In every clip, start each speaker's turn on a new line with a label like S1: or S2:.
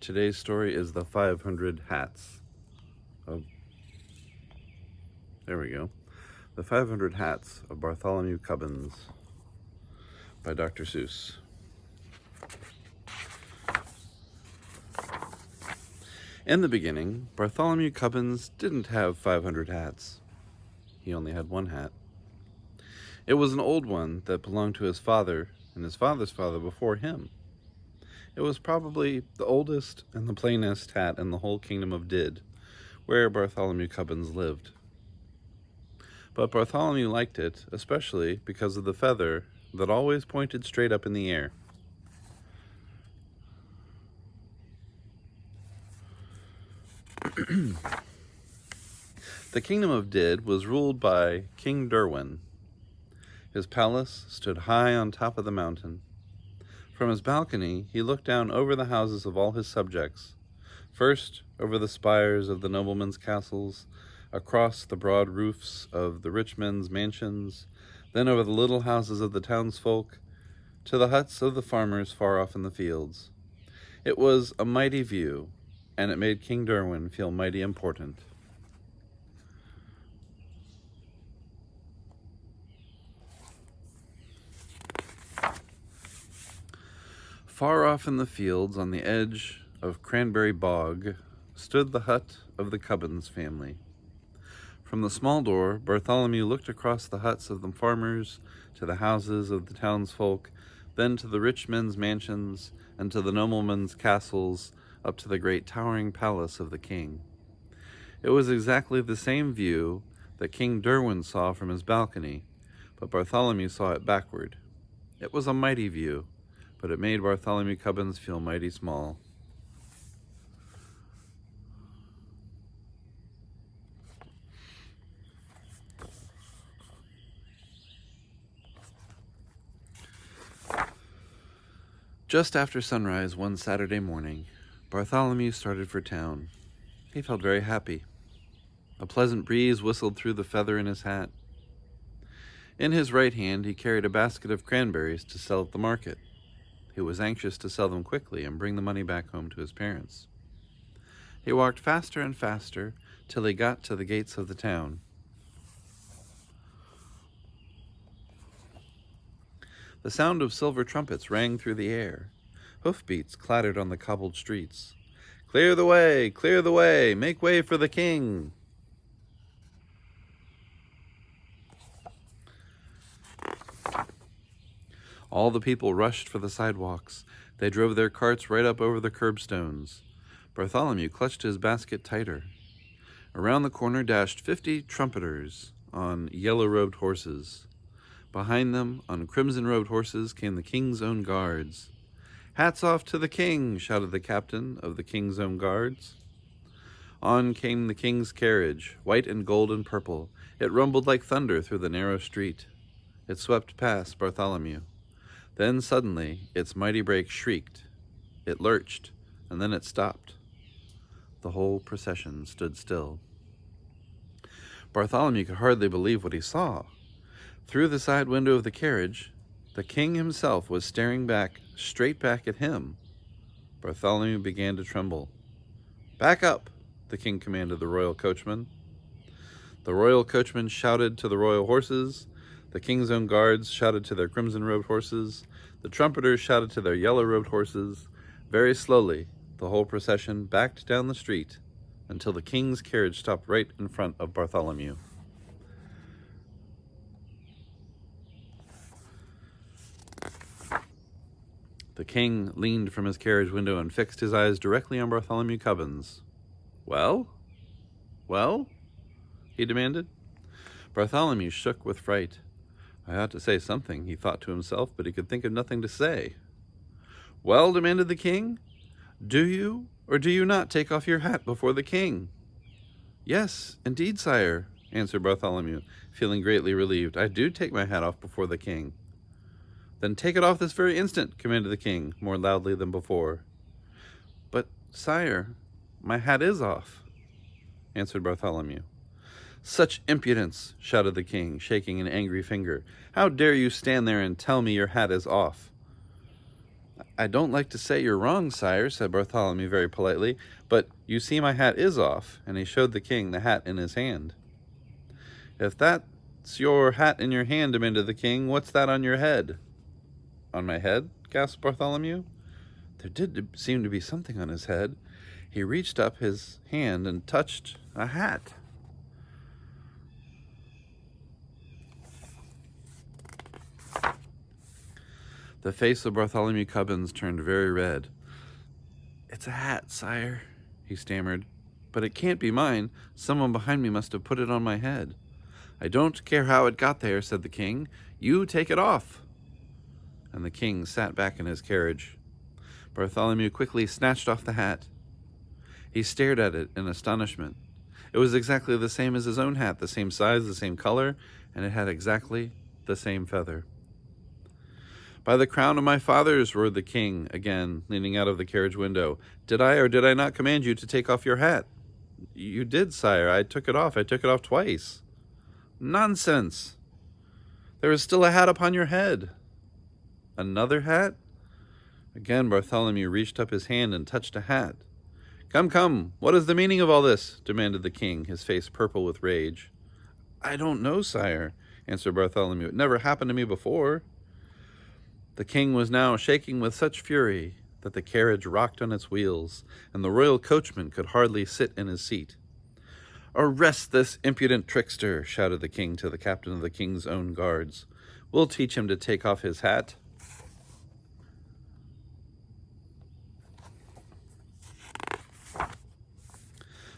S1: Today's story is The 500 Hats. Oh, there we go. The 500 Hats of Bartholomew Cubbins by Dr. Seuss. In the beginning, Bartholomew Cubbins didn't have 500 hats. He only had one hat. It was an old one that belonged to his father and his father's father before him. It was probably the oldest and the plainest hat in the whole kingdom of Did, where Bartholomew Cubbins lived. But Bartholomew liked it, especially because of the feather that always pointed straight up in the air. The kingdom of Did was ruled by King Derwin. His palace stood high on top of the mountain. From his balcony, he looked down over the houses of all his subjects, first over the spires of the noblemen's castles, across the broad roofs of the rich men's mansions, then over the little houses of the townsfolk, to the huts of the farmers far off in the fields. It was a mighty view, and it made King Derwin feel mighty important. Far off in the fields, on the edge of Cranberry Bog, stood the hut of the Cubbins family. From the small door, Bartholomew looked across the huts of the farmers to the houses of the townsfolk, then to the rich men's mansions, and to the noblemen's castles, up to the great towering palace of the king. It was exactly the same view that King Derwin saw from his balcony, but Bartholomew saw it backward. It was a mighty view, but it made Bartholomew Cubbins feel mighty small. Just after sunrise one Saturday morning, Bartholomew started for town. He felt very happy. A pleasant breeze whistled through the feather in his hat. In his right hand, he carried a basket of cranberries to sell at the market. He was anxious to sell them quickly and bring the money back home to his parents. He walked faster and faster till he got to the gates of the town. The sound of silver trumpets rang through the air. Hoofbeats clattered on the cobbled streets. "Clear the way! Clear the way! Make way for the king!" All the people rushed for the sidewalks. They drove their carts right up over the curbstones. Bartholomew clutched his basket tighter. Around the corner dashed 50 trumpeters on yellow-robed horses. Behind them, on crimson-robed horses, came the king's own guards. "Hats off to the king!" shouted the captain of the king's own guards. On came the king's carriage, white and gold and purple. It rumbled like thunder through the narrow street. It swept past Bartholomew. Then suddenly its mighty brake shrieked. It lurched, and then it stopped. The whole procession stood still. Bartholomew could hardly believe what he saw. Through the side window of the carriage, the king himself was staring straight back at him. Bartholomew began to tremble. "Back up," the king commanded the royal coachman. The royal coachman shouted to the royal horses. The king's own guards shouted to their crimson-robed horses. The trumpeters shouted to their yellow-robed horses. Very slowly, the whole procession backed down the street until the king's carriage stopped right in front of Bartholomew. The king leaned from his carriage window and fixed his eyes directly on Bartholomew Cubbins. "Well? Well?" he demanded. Bartholomew shook with fright. "I ought to say something," he thought to himself, but he could think of nothing to say. "Well?" demanded the king. "Do you or do you not take off your hat before the king?" "Yes, indeed, sire," answered Bartholomew, feeling greatly relieved. "I do take my hat off before the king." "Then take it off this very instant," commanded the king, more loudly than before. "But, sire, my hat is off," answered Bartholomew. "Such impudence!" shouted the king, shaking an angry finger. "How dare you stand there and tell me your hat is off?" I don't like to say you're wrong, sire, said Bartholomew very politely, but you see my hat is off, and he showed the king the hat in his hand. If that's your hat in your hand, demanded the king, what's that on your head? On my head? Gasped Bartholomew. There did seem to be something on his head. He reached up his hand and touched a hat. The face of Bartholomew Cubbins turned very red. It's a hat, sire, he stammered. But it can't be mine. Someone behind me must have put it on my head. I don't care how it got there, said the king. You take it off. And the king sat back in his carriage. Bartholomew quickly snatched off the hat. He stared at it in astonishment. It was exactly the same as his own hat, the same size, the same color, and it had exactly the same feather. By the crown of my fathers, roared the king, again, leaning out of the carriage window. Did I or did I not command you to take off your hat? You did, sire. I took it off. I took it off twice. Nonsense. There is still a hat upon your head. Another hat? Again, Bartholomew reached up his hand and touched a hat. Come, come, what is the meaning of all this? Demanded the king, his face purple with rage. I don't know, sire, answered Bartholomew. It never happened to me before. The king was now shaking with such fury that the carriage rocked on its wheels, and the royal coachman could hardly sit in his seat. Arrest this impudent trickster, shouted the king to the captain of the king's own guards. We'll teach him to take off his hat.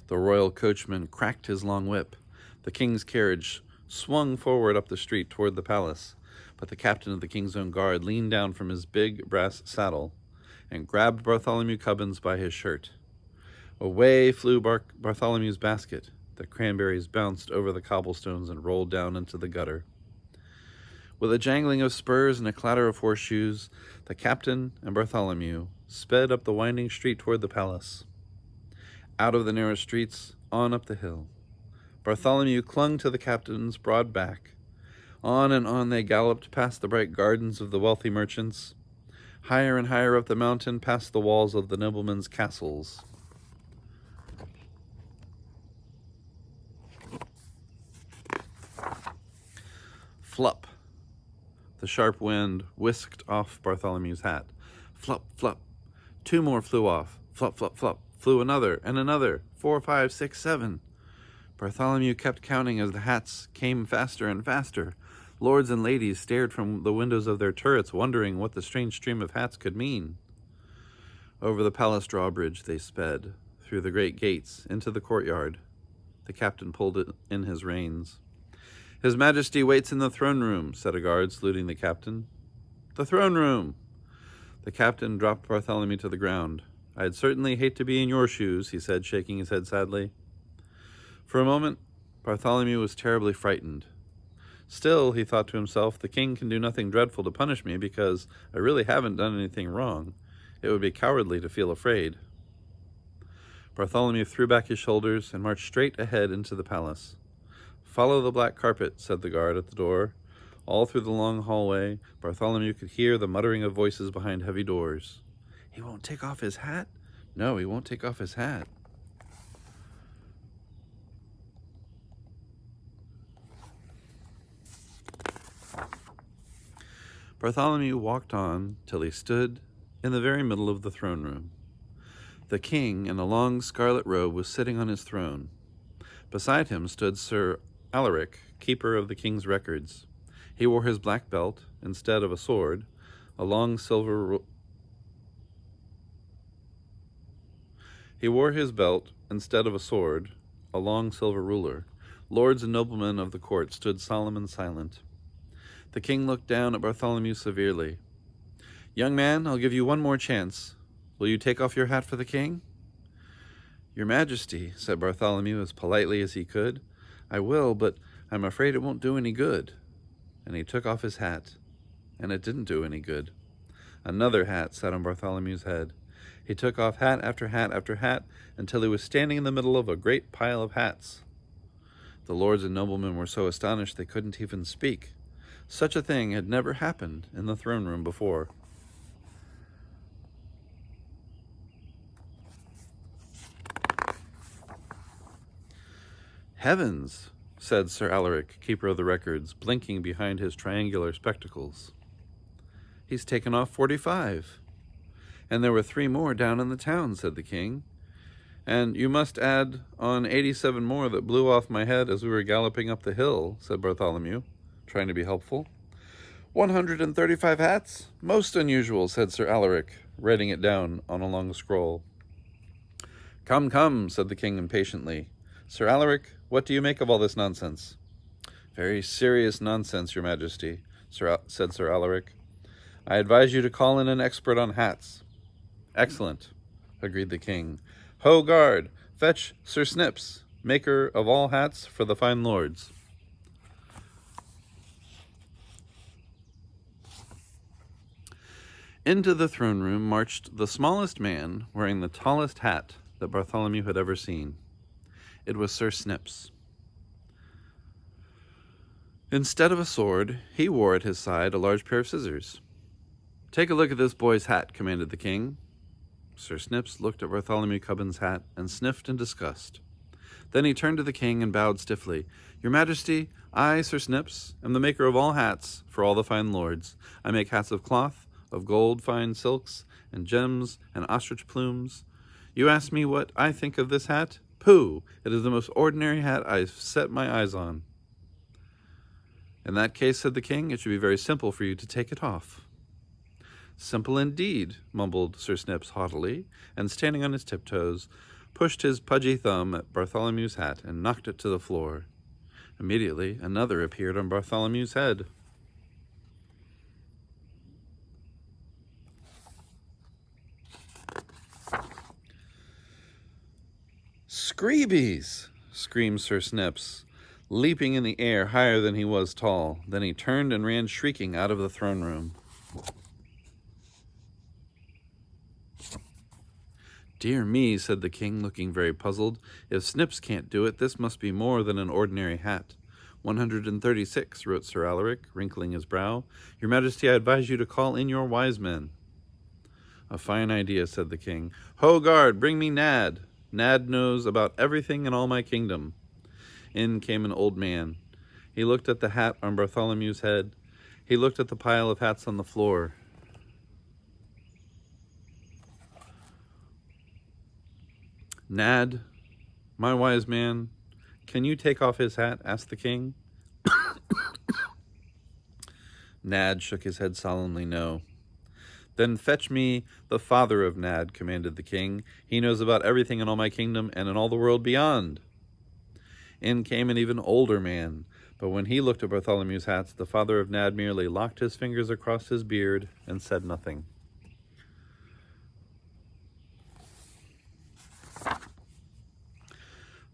S1: The royal coachman cracked his long whip. The king's carriage swung forward up the street toward the palace, but the captain of the king's own guard leaned down from his big brass saddle and grabbed Bartholomew Cubbins by his shirt. Away flew Bartholomew's basket. The cranberries bounced over the cobblestones and rolled down into the gutter. With a jangling of spurs and a clatter of horseshoes, the captain and Bartholomew sped up the winding street toward the palace. Out of the narrow streets, on up the hill. Bartholomew clung to the captain's broad back. On and on they galloped past the bright gardens of the wealthy merchants, higher and higher up the mountain, past the walls of the noblemen's castles. Flup! The sharp wind whisked off Bartholomew's hat. Flup, flup! 2 more flew off. Flup, flup, flup! Flew another and another. 4, 5, 6, 7. Bartholomew kept counting as the hats came faster and faster. Lords and ladies stared from the windows of their turrets, wondering what the strange stream of hats could mean. Over the palace drawbridge they sped, through the great gates, into the courtyard. The captain pulled in his reins. His Majesty waits in the throne room, said a guard, saluting the captain. The throne room! The captain dropped Bartholomew to the ground. I'd certainly hate to be in your shoes, he said, shaking his head sadly. For a moment, Bartholomew was terribly frightened. Still, he thought to himself, the king can do nothing dreadful to punish me because I really haven't done anything wrong. It would be cowardly to feel afraid. Bartholomew threw back his shoulders and marched straight ahead into the palace. Follow the black carpet, said the guard at the door. All through the long hallway, Bartholomew could hear the muttering of voices behind heavy doors. He won't take off his hat? No, he won't take off his hat. Bartholomew walked on till he stood in the very middle of the throne room. The king, in a long scarlet robe, was sitting on his throne. Beside him stood Sir Alaric, keeper of the king's records. He wore his black belt instead of a sword, a long silver ruler. Lords and noblemen of the court stood solemn and silent. The king looked down at Bartholomew severely. Young man, I'll give you one more chance. Will you take off your hat for the king? Your Majesty, said Bartholomew as politely as he could, I will, but I'm afraid it won't do any good. And he took off his hat, and it didn't do any good. Another hat sat on Bartholomew's head. He took off hat after hat after hat until he was standing in the middle of a great pile of hats. The lords and noblemen were so astonished they couldn't even speak. Such a thing had never happened in the throne room before. Heavens, said Sir Alaric, keeper of the records, blinking behind his triangular spectacles. He's taken off 45. And there were 3 more down in the town, said the king. And you must add on 87 more that blew off my head as we were galloping up the hill, said Bartholomew, trying to be helpful. 135 hats? Most unusual, said Sir Alaric, writing it down on a long scroll. Come, come, said the king impatiently. Sir Alaric, what do you make of all this nonsense? Very serious nonsense, your majesty, said Sir Alaric. I advise you to call in an expert on hats. Excellent, agreed the king. Ho, guard, fetch Sir Snips, maker of all hats for the fine lords. Into the throne room marched the smallest man wearing the tallest hat that Bartholomew had ever seen. It was Sir Snips. Instead of a sword, he wore at his side a large pair of scissors. Take a look at this boy's hat, commanded the king. Sir Snips looked at Bartholomew Cubbins' hat and sniffed in disgust. Then he turned to the king and bowed stiffly. Your Majesty, I, Sir Snips, am the maker of all hats for all the fine lords. I make hats of cloth, of gold, fine silks, and gems, and ostrich plumes. You ask me what I think of this hat? Pooh! It is the most ordinary hat I've set my eyes on. In that case, said the king, it should be very simple for you to take it off. Simple indeed, mumbled Sir Snips haughtily, and standing on his tiptoes, pushed his pudgy thumb at Bartholomew's hat and knocked it to the floor. Immediately, another appeared on Bartholomew's head. Screebies! Screamed Sir Snips, leaping in the air higher than he was tall. Then he turned and ran shrieking out of the throne room. Dear me, said the king, looking very puzzled. If Snips can't do it, this must be more than an ordinary hat. 136, wrote Sir Alaric, wrinkling his brow. Your Majesty, I advise you to call in your wise men. A fine idea, said the king. Ho, guard, bring me Nad. Nad knows about everything in all my kingdom. In came an old man. He looked at the hat on Bartholomew's head. He looked at the pile of hats on the floor. Nad, my wise man, can you take off his hat? Asked the king. Nad shook his head solemnly, no. Then fetch me the father of Nad, commanded the king. He knows about everything in all my kingdom and in all the world beyond. In came an even older man, but when he looked at Bartholomew's hats, the father of Nad merely locked his fingers across his beard and said nothing.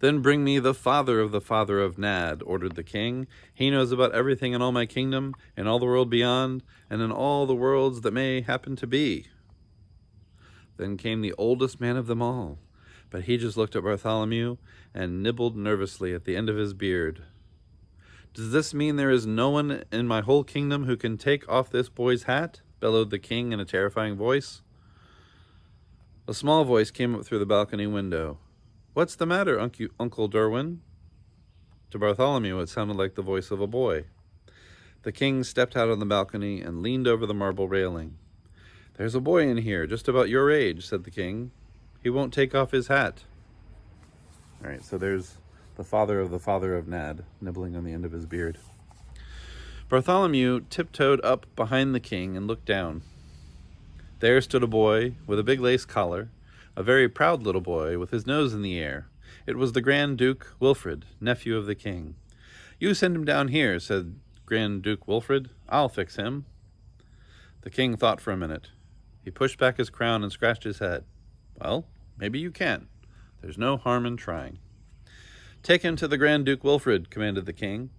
S1: Then bring me the father of Nad, ordered the king. He knows about everything in all my kingdom, in all the world beyond, and in all the worlds that may happen to be. Then came the oldest man of them all, but he just looked at Bartholomew and nibbled nervously at the end of his beard. Does this mean there is no one in my whole kingdom who can take off this boy's hat? Bellowed the king in a terrifying voice. A small voice came up through the balcony window. What's the matter, Uncle Derwin? To Bartholomew, it sounded like the voice of a boy. The king stepped out on the balcony and leaned over the marble railing. There's a boy in here, just about your age, said the king. He won't take off his hat. All right, so there's the father of Nad, nibbling on the end of his beard. Bartholomew tiptoed up behind the king and looked down. There stood a boy with a big lace collar, a very proud little boy with his nose in the air. It was the Grand Duke Wilfrid, nephew of the king. You send him down here, said Grand Duke Wilfrid. I'll fix him. The king thought for a minute. He pushed back his crown and scratched his head. Well, maybe you can. There's no harm in trying. Take him to the Grand Duke Wilfrid, commanded the king,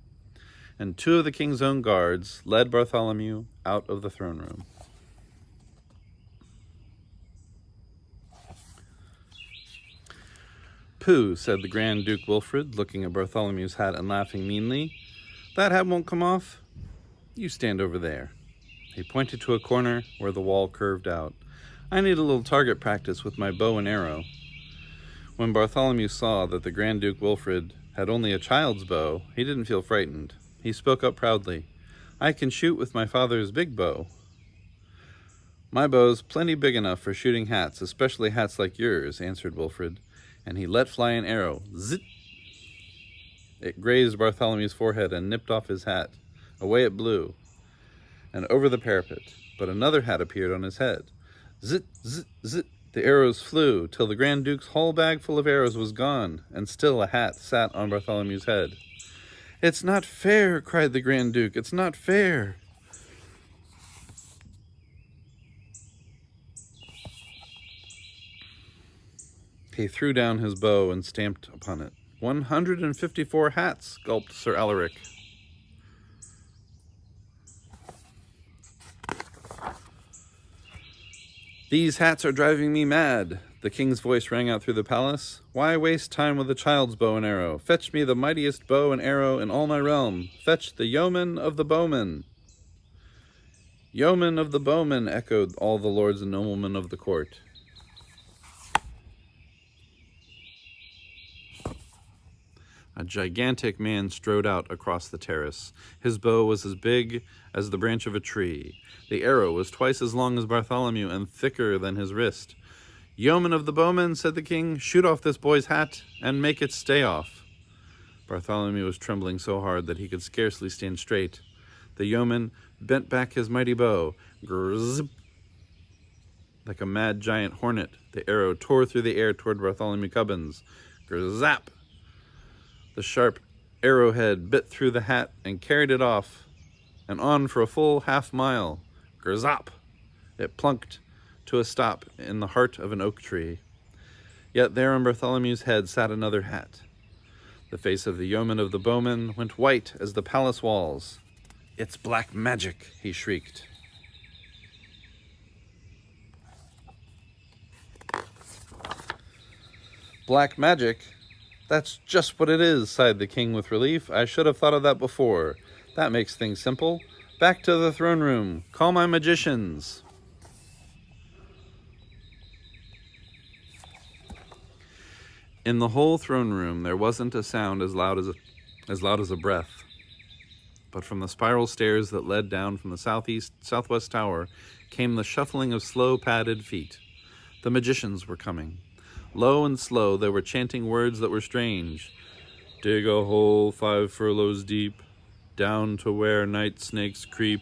S1: and 2 of the king's own guards led Bartholomew out of the throne room. Pooh, said the Grand Duke Wilfrid, looking at Bartholomew's hat and laughing meanly. That hat won't come off. You stand over there. He pointed to a corner where the wall curved out. I need a little target practice with my bow and arrow. When Bartholomew saw that the Grand Duke Wilfrid had only a child's bow, he didn't feel frightened. He spoke up proudly. "I can shoot with my father's big bow." "My bow's plenty big enough for shooting hats, especially hats like yours," answered Wilfrid, and he let fly an arrow. Zit! It grazed Bartholomew's forehead and nipped off his hat. Away it blew, and over the parapet, but another hat appeared on his head. Zit, zit, zit! The arrows flew, till the Grand Duke's whole bag full of arrows was gone, and still a hat sat on Bartholomew's head. "It's not fair," cried the Grand Duke. "It's not fair." He threw down his bow and stamped upon it. 154 hats, gulped Sir Alaric. "These hats are driving me mad." The king's voice rang out through the palace. "Why waste time with a child's bow and arrow? Fetch me the mightiest bow and arrow in all my realm. Fetch the yeoman of the bowmen." "Yeoman of the bowmen," echoed all the lords and noblemen of the court. A gigantic man strode out across the terrace. His bow was as big as the branch of a tree. The arrow was twice as long as Bartholomew and thicker than his wrist. "Yeoman of the bowmen," said the king, "shoot off this boy's hat and make it stay off." Bartholomew was trembling so hard that he could scarcely stand straight. The yeoman bent back his mighty bow. Grzzp! Like a mad giant hornet, the arrow tore through the air toward Bartholomew Cubbins. Grzap! The sharp arrowhead bit through the hat and carried it off, and on for a full half-mile. Grzop! It plunked to a stop in the heart of an oak tree. Yet there on Bartholomew's head sat another hat. The face of the yeoman of the bowmen went white as the palace walls. "It's black magic," he shrieked. "Black magic? That's just what it is," sighed the king with relief. "I should have thought of that before. That makes things simple. Back to the throne room. Call my magicians." In the whole throne room there wasn't a sound as loud as a breath. But from the spiral stairs that led down from the southwest tower came the shuffling of slow padded feet. The magicians were coming. Low and slow, they were chanting words that were strange. "Dig a hole 5 furlongs deep, down to where night snakes creep.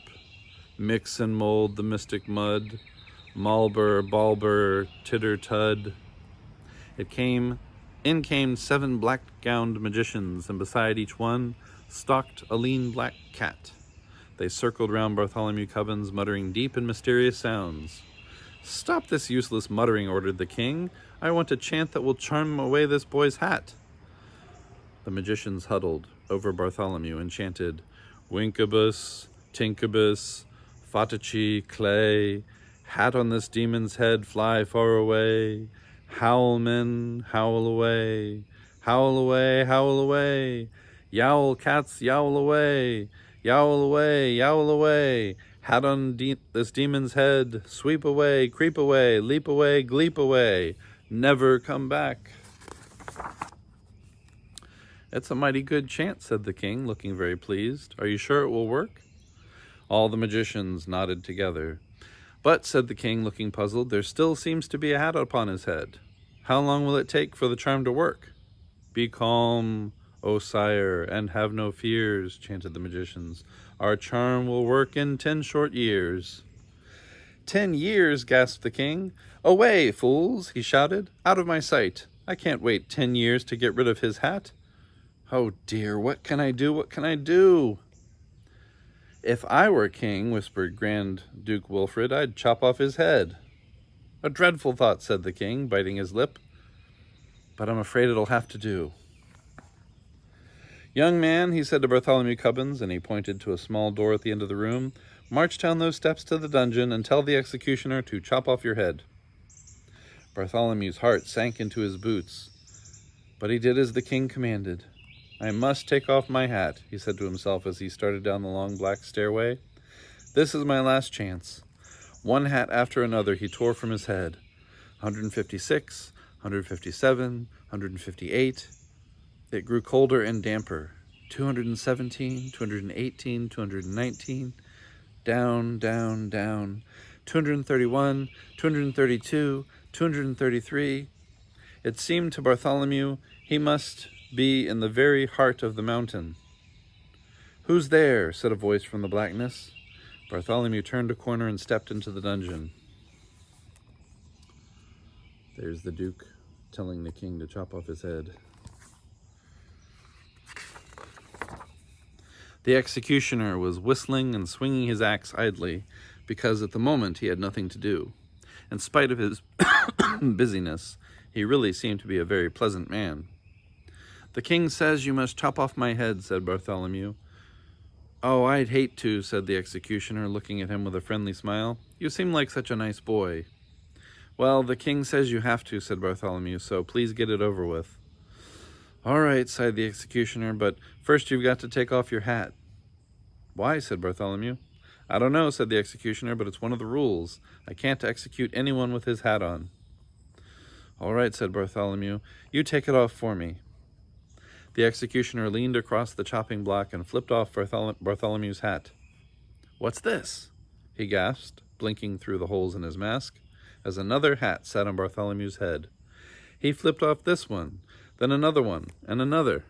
S1: Mix and mold the mystic mud, Malbur, Balbur, Titter, Tud." In came 7 black-gowned magicians, and beside each one stalked a lean black cat. They circled round Bartholomew Cubbins, muttering deep and mysterious sounds. "Stop this useless muttering," ordered the king. "I want a chant that will charm away this boy's hat." The magicians huddled over Bartholomew and chanted, "Winkabus, Tinkabus, Fatachi, Clay, hat on this demon's head, fly far away. Howl, men, howl away. Howl away, howl away. Yowl, cats, yowl away. Yowl away, yowl away. Hat on this demon's head, sweep away, creep away, leap away, gleep away. Never come back." "It's a mighty good chant," said the king, looking very pleased. "Are you sure it will work?" All the magicians nodded together. "But," said the king, looking puzzled, "there still seems to be a hat upon his head. How long will it take for the charm to work?" "Be calm, O sire, and have no fears," chanted the magicians. "Our charm will work in 10 short years." "10 years?" gasped the king. "Away, fools!" he shouted. "Out of my sight! I can't wait 10 years to get rid of his hat. Oh dear, what can I do? What can I do?" "If I were king," whispered Grand Duke Wilfrid, "I'd chop off his head." "A dreadful thought," said the king, biting his lip. "But I'm afraid it'll have to do." "Young man," he said to Bartholomew Cubbins, and he pointed to a small door at the end of the room, "march down those steps to the dungeon and tell the executioner to chop off your head." Bartholomew's heart sank into his boots, but he did as the king commanded. "I must take off my hat," he said to himself as he started down the long black stairway. "This is my last chance." One hat after another he tore from his head. 156, 157, 158. It grew colder and damper. 217, 218, 219. Down, down, down. 231, 232, 233. It seemed to Bartholomew he must be in the very heart of the mountain. "Who's there?" said a voice from the blackness. Bartholomew turned a corner and stepped into the dungeon. There's the Duke telling the king to chop off his head. The executioner was whistling and swinging his axe idly, because at the moment he had nothing to do. In spite of his busyness, he really seemed to be a very pleasant man. "The king says you must chop off my head," said Bartholomew. "Oh, I'd hate to," said the executioner, looking at him with a friendly smile. "You seem like such a nice boy." "Well, the king says you have to," said Bartholomew, "so please get it over with." "All right," sighed the executioner, "but first you've got to take off your hat." "Why?" said Bartholomew. "I don't know," said the executioner, "but it's one of the rules. I can't execute anyone with his hat on." "All right," said Bartholomew, "you take it off for me." The executioner leaned across the chopping block and flipped off Bartholomew's hat. "What's this?" he gasped, blinking through the holes in his mask, as another hat sat on Bartholomew's head. He flipped off this one, then another one, and another.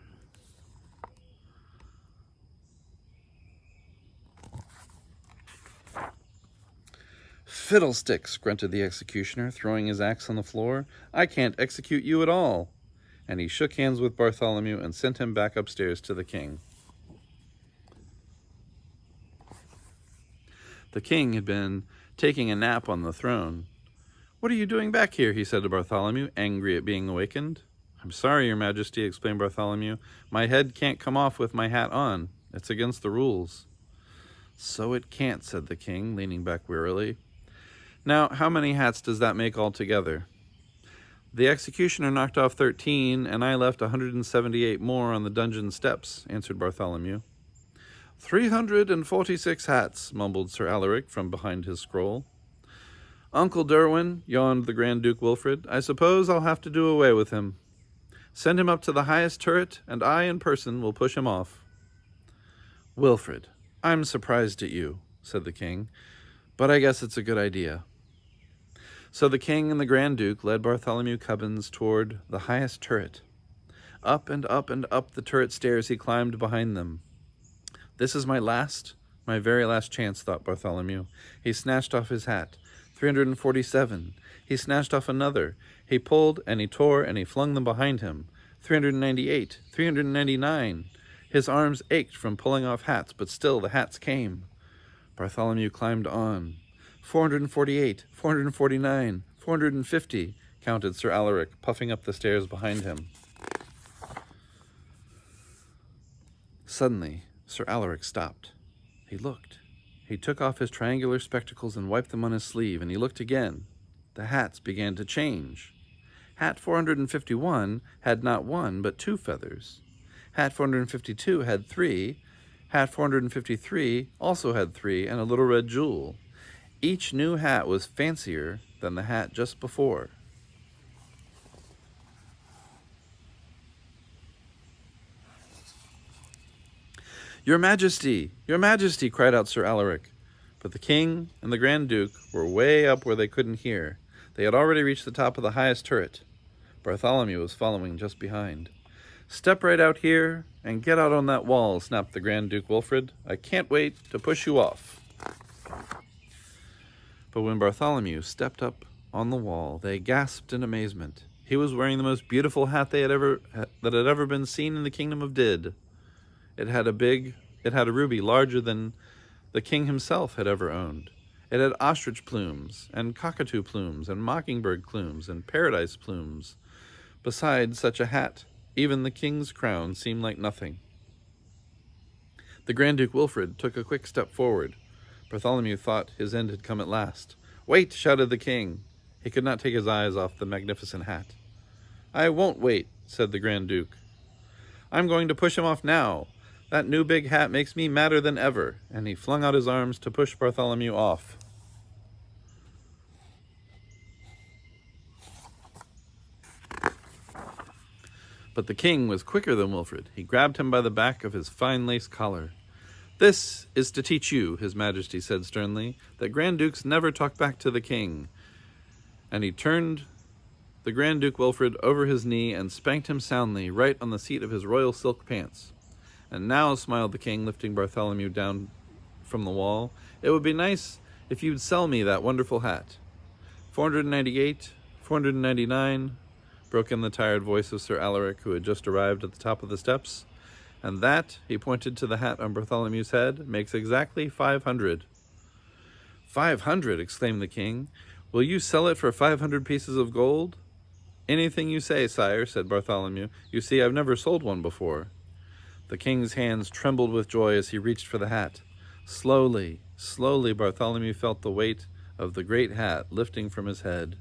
S1: "Fiddlesticks," grunted the executioner, throwing his axe on the floor. "I can't execute you at all." And he shook hands with Bartholomew and sent him back upstairs to the king. The king had been taking a nap on the throne. "What are you doing back here?" he said to Bartholomew, angry at being awakened. "I'm sorry, Your Majesty," explained Bartholomew. "My head can't come off with my hat on. It's against the rules." "So it can't," said the king, leaning back wearily. "Now, how many hats does that make altogether?" "The executioner knocked off 13, and I left 178 more on the dungeon steps," answered Bartholomew. 346 hats, mumbled Sir Alaric from behind his scroll. "Uncle Derwin," yawned the Grand Duke Wilfrid, "I suppose I'll have to do away with him. Send him up to the highest turret, and I in person will push him off." "Wilfrid, I'm surprised at you," said the king, "but I guess it's a good idea." So the king and the Grand Duke led Bartholomew Cubbins toward the highest turret. Up and up and up the turret stairs he climbed behind them. "This is my very last chance," thought Bartholomew. He snatched off his hat. 347. He snatched off another. He pulled and he tore and he flung them behind him. 398. 399. His arms ached from pulling off hats, but still the hats came. Bartholomew climbed on. 448, 449, 450, counted Sir Alaric, puffing up the stairs behind him. Suddenly, Sir Alaric stopped. He looked. He took off his triangular spectacles and wiped them on his sleeve, and he looked again. The hats began to change. Hat 451 had not one, but 2 feathers. Hat 452 had 3. Hat 453 also had 3, and a little red jewel. Each new hat was fancier than the hat just before. Your Majesty! Your Majesty!" cried out Sir Alaric. But the king and the Grand Duke were way up where they couldn't hear. They had already reached the top of the highest turret. Bartholomew was following just behind. "Step right out here and get out on that wall," snapped the Grand Duke Wilfrid. "I can't wait to push you off." But when Bartholomew stepped up on the wall, they gasped in amazement. He was wearing the most beautiful hat that had ever been seen in the kingdom of Did. It had a ruby larger than the king himself had ever owned. It had ostrich plumes, and cockatoo plumes, and mockingbird plumes, and paradise plumes. Besides such a hat, even the king's crown seemed like nothing. The Grand Duke Wilfrid took a quick step forward. Bartholomew thought his end had come at last. "Wait!" shouted the king. He could not take his eyes off the magnificent hat. "I won't wait," said the Grand Duke. "I'm going to push him off now. That new big hat makes me madder than ever," and he flung out his arms to push Bartholomew off. But the king was quicker than Wilfred. He grabbed him by the back of his fine lace collar. "This is to teach you," His Majesty said sternly, "that Grand Dukes never talk back to the king." And he turned the Grand Duke Wilfred over his knee and spanked him soundly right on the seat of his royal silk pants. "And now," smiled the king, lifting Bartholomew down from the wall, "it would be nice if you'd sell me that wonderful hat." 498, 499, broke in the tired voice of Sir Alaric, who had just arrived at the top of the steps. "And that," he pointed to the hat on Bartholomew's head, "makes exactly 500. 500, exclaimed the king. "Will you sell it for 500 pieces of gold?" "Anything you say, sire," said Bartholomew. "You see, I've never sold one before." The king's hands trembled with joy as he reached for the hat. Slowly, slowly, Bartholomew felt the weight of the great hat lifting from his head.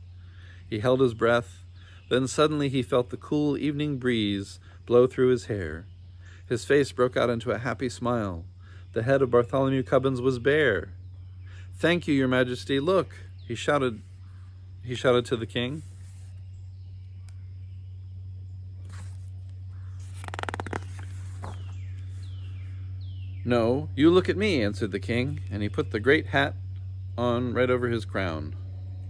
S1: He held his breath. Then suddenly he felt the cool evening breeze blow through his hair. His face broke out into a happy smile. The head of Bartholomew Cubbins was bare. "Thank you, Your Majesty. Look," he shouted to the king. "No, you look at me," answered the king, and he put the great hat on right over his crown.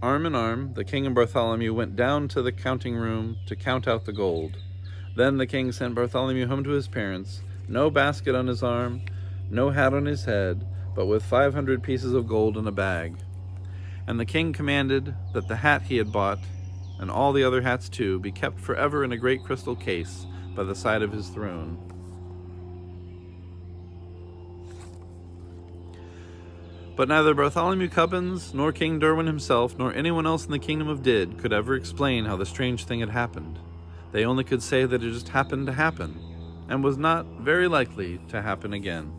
S1: Arm in arm, the king and Bartholomew went down to the counting room to count out the gold. Then the king sent Bartholomew home to his parents, no basket on his arm, no hat on his head, but with 500 pieces of gold in a bag. And the king commanded that the hat he had bought, and all the other hats too, be kept forever in a great crystal case by the side of his throne. But neither Bartholomew Cubbins, nor King Derwin himself, nor anyone else in the kingdom of Did could ever explain how the strange thing had happened. They only could say that it just happened to happen, and was not very likely to happen again.